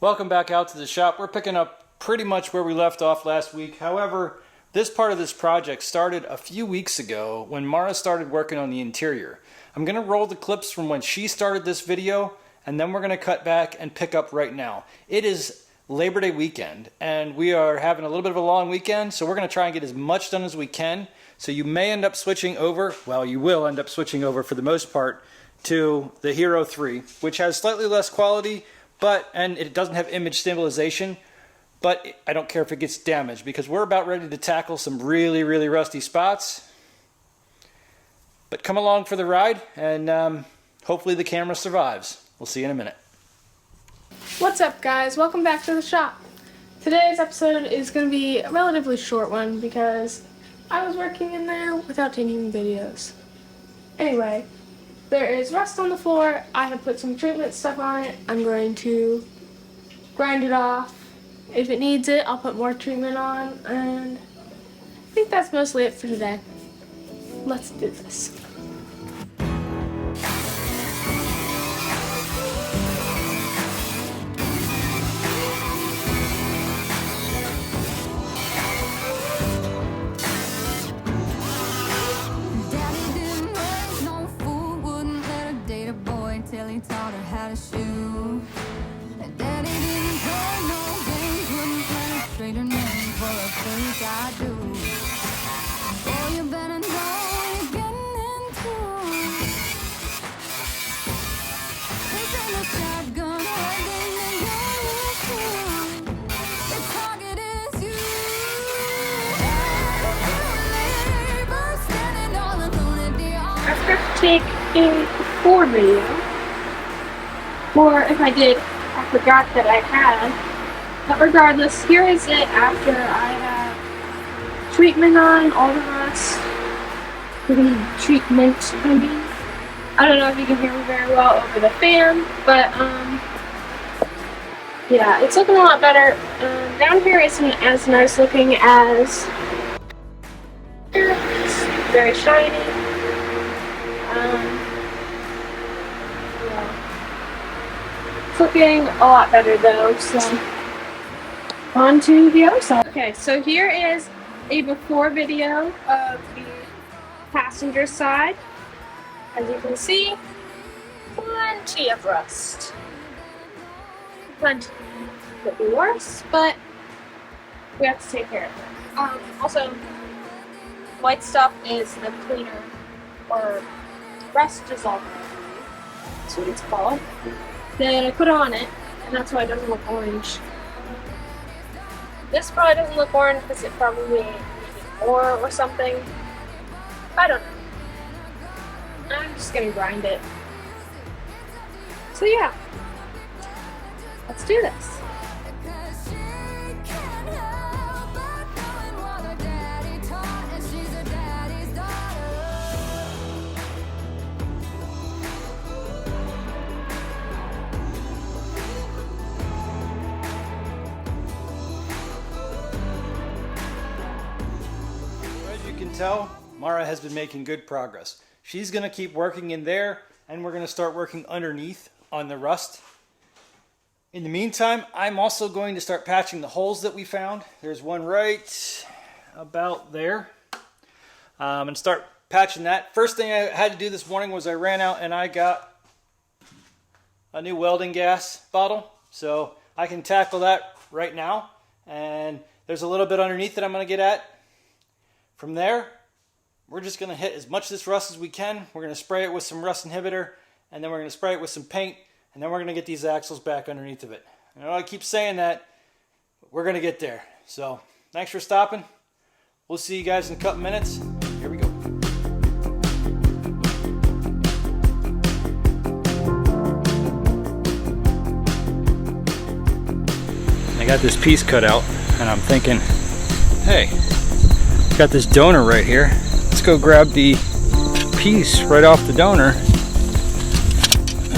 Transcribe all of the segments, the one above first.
Welcome back out to the shop. We're picking up pretty much where we left off last week. However, this part of this project started a few weeks ago when Mara started working on the interior. I'm going to roll the clips from when she started this video, and then we're going to cut back and pick up right now. It is Labor Day weekend, and we are having a little bit of a long weekend, so we're going to try and get as much done as we can. So you may end up switching over, well, you will end up switching over for the most part, to the Hero 3, which has slightly less quality, and it doesn't have image stabilization, but I don't care if it gets damaged because we're about ready to tackle some really, really rusty spots. But come along for the ride, and hopefully the camera survives. We'll see you in a minute. What's up, guys? Welcome back to the shop. Today's episode is going to be a relatively short one because I was working in there without taking videos. Anyway, there is rust on the floor. I have put some treatment stuff on it. I'm going to grind it off. If it needs it, I'll put more treatment on, and I think that's mostly it for today. Let's do this. Till he taught her how to shoot. And Daddy didn't play no games, wouldn't let her trade her name for a fake I do. Boy, you better know you're getting into. This ain't a shotgun wedding that you're used to. The target is you. Labor standing all alone at the altar. I forgot to take a before video. Or if I did, I forgot that I had. But regardless, here is it after I have treatment on all the rust. Treatment, I mean. I don't know if you can hear me very well over the fan, but yeah, it's looking a lot better. Down here isn't as nice looking as here. It's very shiny. Looking a lot better though, so on to the other side. Okay, so here is a before video of the passenger side. As you can see, plenty of rust. Plenty. Could be worse, but we have to take care of it. Also, white stuff is the cleaner or rust dissolver. That's what it's called. Then I put on it, and that's why it doesn't look orange. This probably doesn't look orange because it probably needed more or something. I don't know. I'm just gonna grind it. So yeah, let's do this. Tell, Mara has been making good progress. She's going to keep working in there, and we're going to start working underneath on the rust. In the meantime, I'm also going to start patching the holes that we found. There's one right about there. And start patching that. First thing I had to do this morning was I ran out and I got a new welding gas bottle. So I can tackle that right now. And there's a little bit underneath that I'm going to get at. From there, we're just going to hit as much of this rust as we can. We're going to spray it with some rust inhibitor, and then we're going to spray it with some paint, and then we're going to get these axles back underneath of it. I know I keep saying that, but we're going to get there. So, thanks for stopping. We'll see you guys in a couple minutes. Here we go. I got this piece cut out, and I'm thinking, hey, got this donor right here. Let's go grab the piece right off the donor.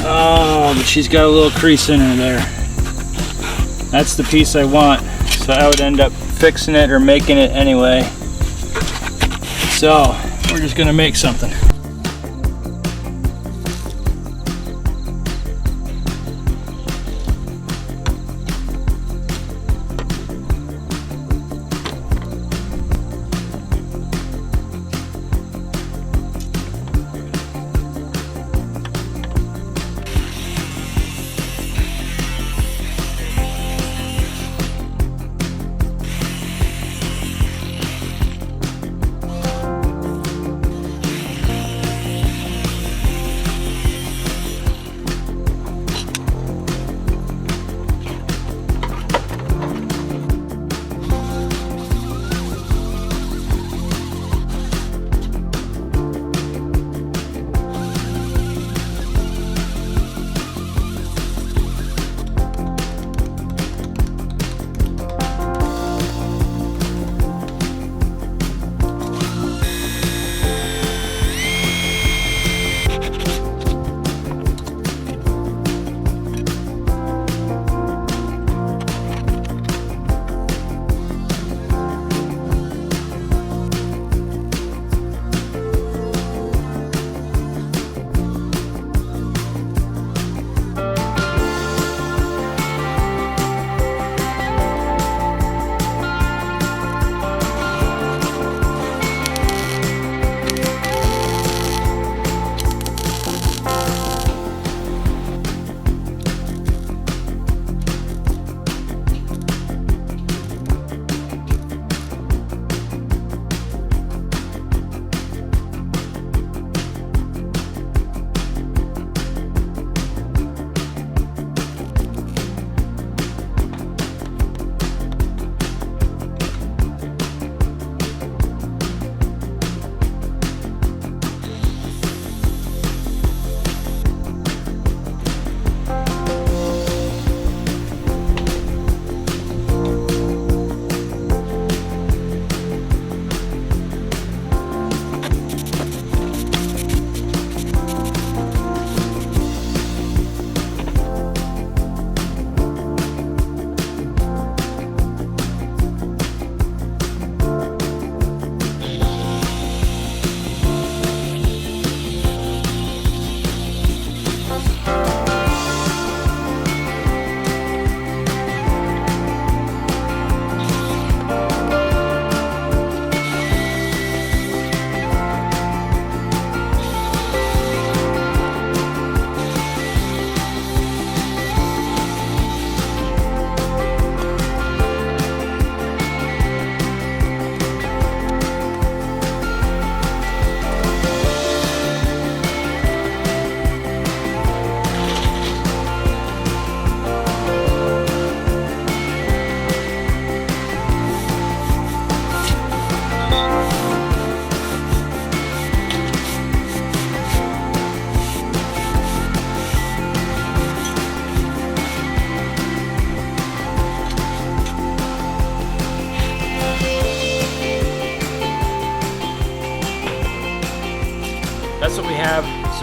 Oh, but she's got a little crease in her there. That's the piece I want. So I would end up fixing it or making it anyway. So we're just gonna make something.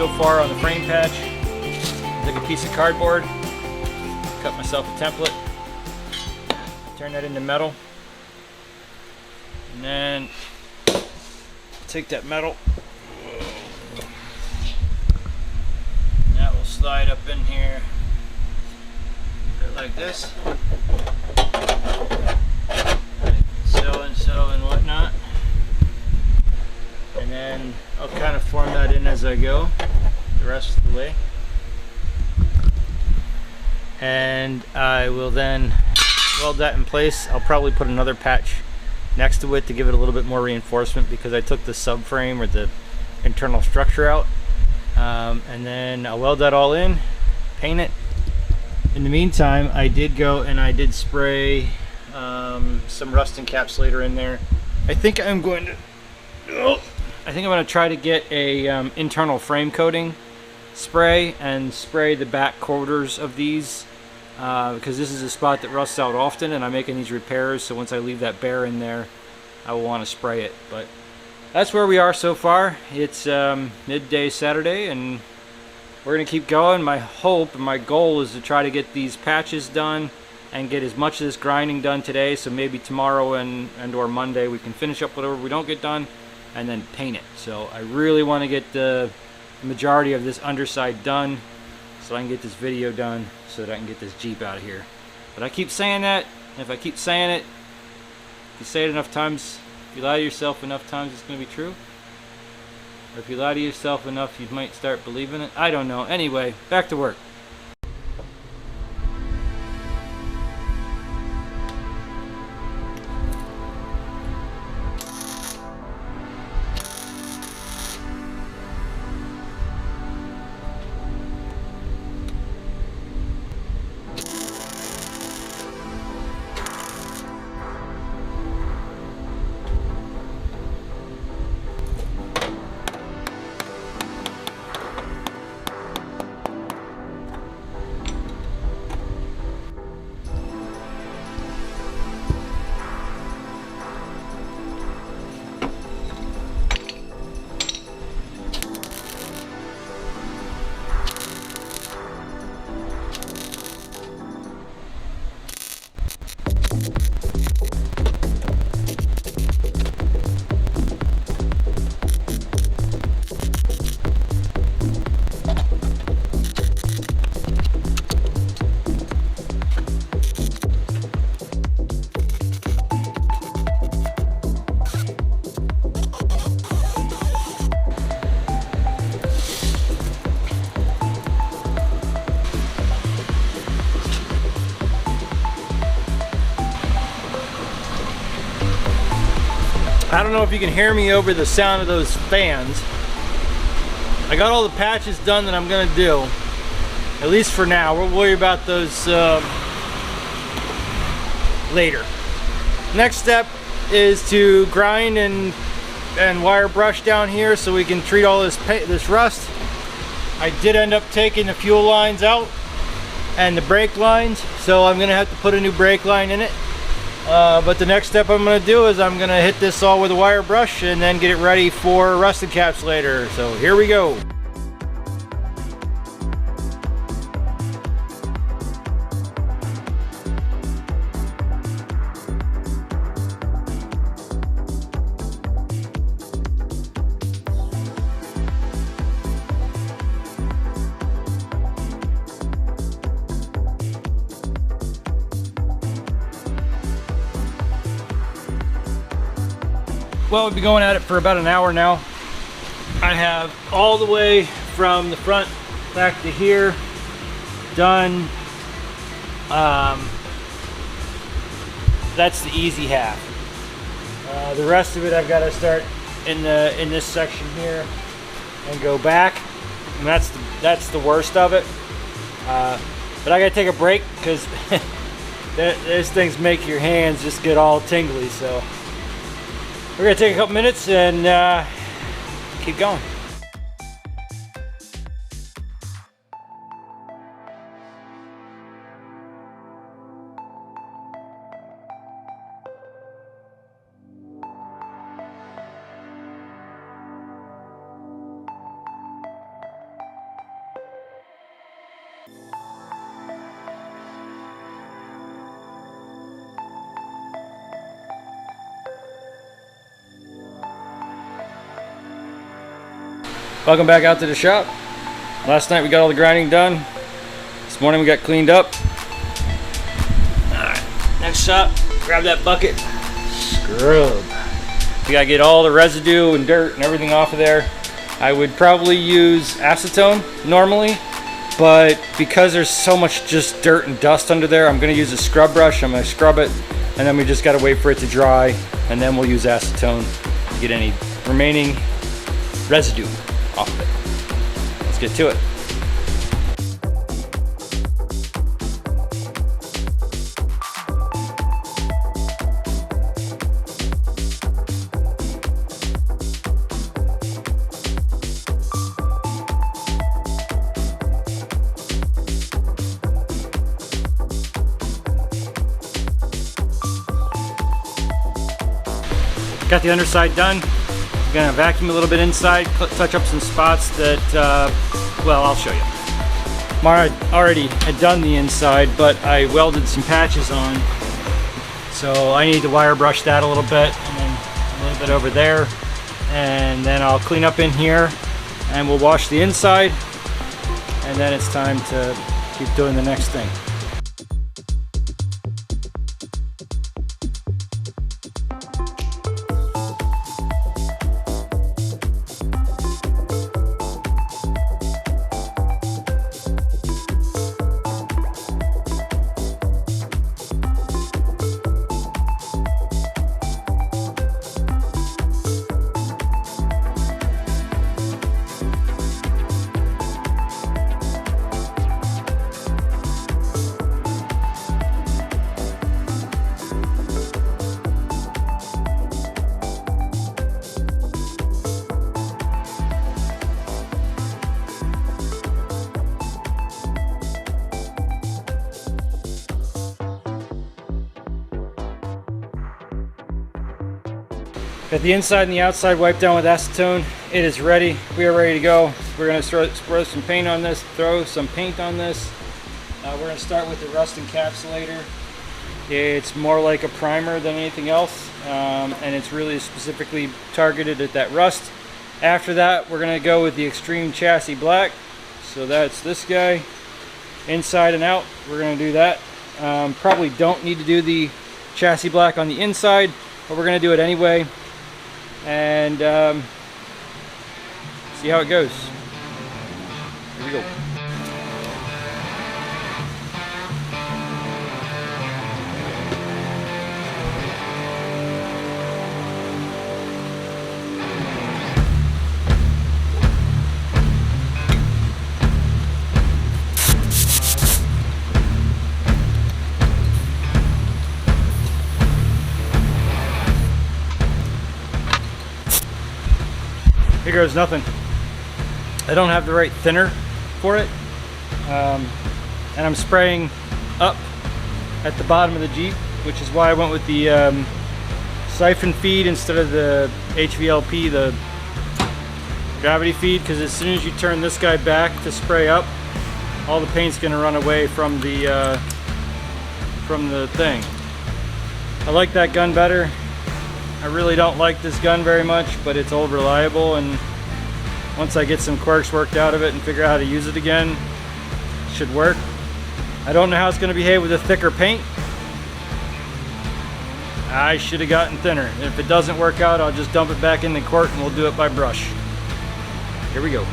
so far on the frame patch. I took a piece of cardboard, cut myself a template, turn that into metal, and then take that metal, and that will slide up in here, put it like this, so and whatnot, and then I'll kind of form that in as I go the rest of the way. And I will then weld that in place. I'll probably put another patch next to it to give it a little bit more reinforcement, because I took the subframe or the internal structure out. And then I'll weld that all in, paint it. In the meantime, I did go and I did spray some rust encapsulator in there. I think I'm going to try to get a internal frame coating spray and spray the back quarters of these, because this is a spot that rusts out often, and I'm making these repairs, so once I leave that bare in there, I will want to spray it. But that's where we are so far. It's midday Saturday, and we're going to keep going. My hope and my goal is to try to get these patches done and get as much of this grinding done today, so maybe tomorrow and or Monday we can finish up whatever we don't get done and then paint it. So I really want to get the majority of this underside done so I can get this video done so that I can get this Jeep out of here. But I keep saying that, and if I keep saying it, if you say it enough times, if you lie to yourself enough times, it's going to be true. Or if you lie to yourself enough, you might start believing it. I don't know. Anyway, back to work. I don't know if you can hear me over the sound of those fans. I got all the patches done that I'm going to do, at least for now. We'll worry about those later. Next step is to grind and wire brush down here so we can treat all this rust. I did end up taking the fuel lines out and the brake lines, so I'm going to have to put a new brake line in it. But the next step I'm going to do is I'm going to hit this all with a wire brush and then get it ready for rust encapsulator. So here we go. Well, we'll be going at it for about an hour now. I have all the way from the front back to here done. That's the easy half. The rest of it I've got to start in this section here and go back, and that's the worst of it. But I gotta take a break because those things make your hands just get all tingly. So we're gonna take a couple minutes and keep going. Welcome back out to the shop. Last night we got all the grinding done. This morning we got cleaned up. Alright, next shot, grab that bucket, scrub. You gotta get all the residue and dirt and everything off of there. I would probably use acetone normally, but because there's so much just dirt and dust under there, I'm gonna use a scrub brush. I'm gonna scrub it, and then we just gotta wait for it to dry, and then we'll use acetone to get any remaining residue off of it. Let's get to it. Got the underside done. I'm gonna vacuum a little bit inside, touch up some spots that, well, I'll show you. Mara already had done the inside, but I welded some patches on. So I need to wire brush that a little bit, and then a little bit over there. And then I'll clean up in here, and we'll wash the inside. And then it's time to keep doing the next thing. Got the inside and the outside wiped down with acetone. It is ready. We are ready to go. We're going to throw some paint on this, We're going to start with the rust encapsulator. It's more like a primer than anything else, and it's really specifically targeted at that rust. After that, we're going to go with the extreme chassis black. So that's this guy, inside and out. We're going to do that. Probably don't need to do the chassis black on the inside, but we're going to do it anyway. And see how it goes. Here we go. Here goes nothing. I don't have the right thinner for it, and I'm spraying up at the bottom of the Jeep, which is why I went with the siphon feed instead of the HVLP, the gravity feed, because as soon as you turn this guy back to spray up, all the paint's going to run away from the thing. I like that gun better. I really don't like this gun very much, but it's old reliable, and once I get some quirks worked out of it and figure out how to use it again, it should work. I don't know how it's going to behave with a thicker paint. I should have gotten thinner. If it doesn't work out, I'll just dump it back in the quart and we'll do it by brush. Here we go.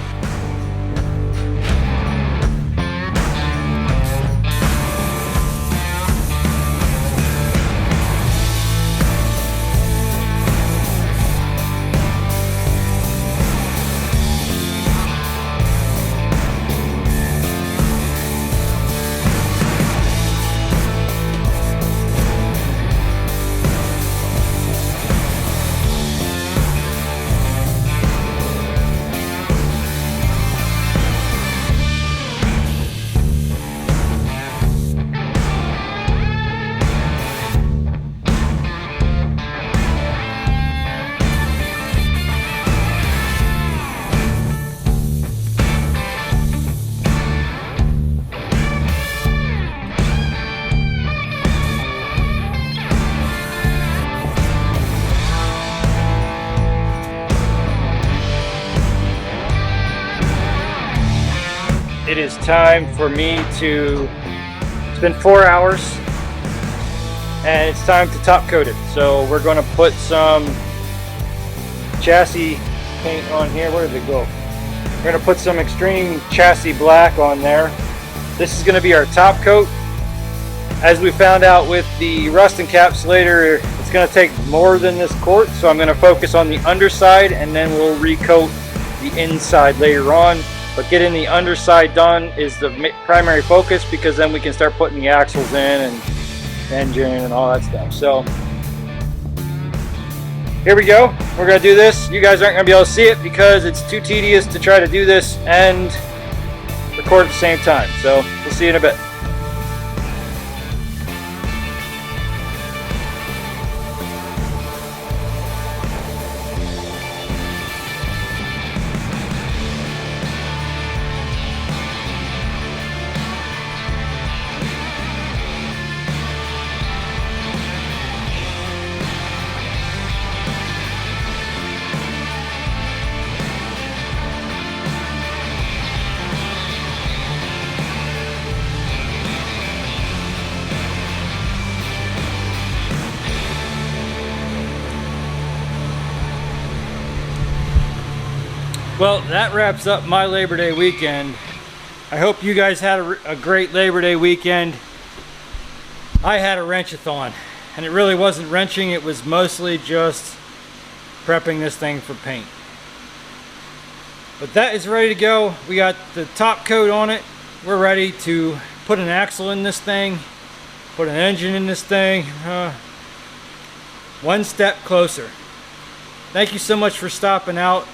it is time for me to, it's been 4 hours and it's time to top coat it. So we're going to put some chassis paint on here. Where did it go? We're going to put some extreme chassis black on there. This is going to be our top coat. As we found out with the rust encapsulator, it's going to take more than this quart, so I'm going to focus on the underside and then we'll recoat the inside later on. But getting the underside done is the primary focus, because then we can start putting the axles in and engine and all that stuff. So here we go. We're going to do this. You guys aren't going to be able to see it because it's too tedious to try to do this and record at the same time. So we'll see you in a bit. Well, that wraps up my Labor Day weekend. I hope you guys had a great Labor Day weekend. I had a wrench-a-thon, and it really wasn't wrenching, it was mostly just prepping this thing for paint. But that is ready to go. We got the top coat on it. We're ready to put an axle in this thing, put an engine in this thing. One step closer. Thank you so much for stopping out.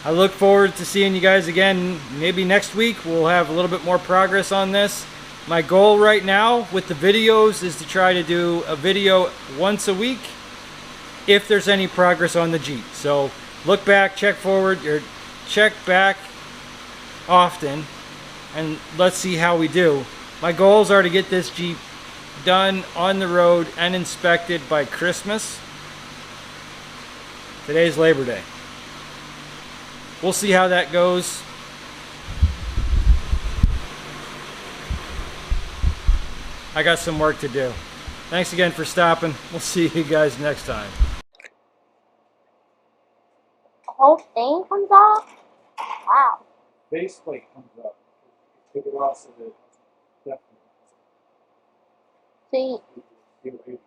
I look forward to seeing you guys again. Maybe next week we'll have a little bit more progress on this. My goal right now with the videos is to try to do a video once a week if there's any progress on the Jeep. So look back, check forward, or check back often, and let's see how we do. My goals are to get this Jeep done on the road and inspected by Christmas. Today's Labor Day. We'll see how that goes. I got some work to do. Thanks again for stopping. We'll see you guys next time. The whole thing comes off? Wow. Base plate comes up. Take it off so that See, definitely.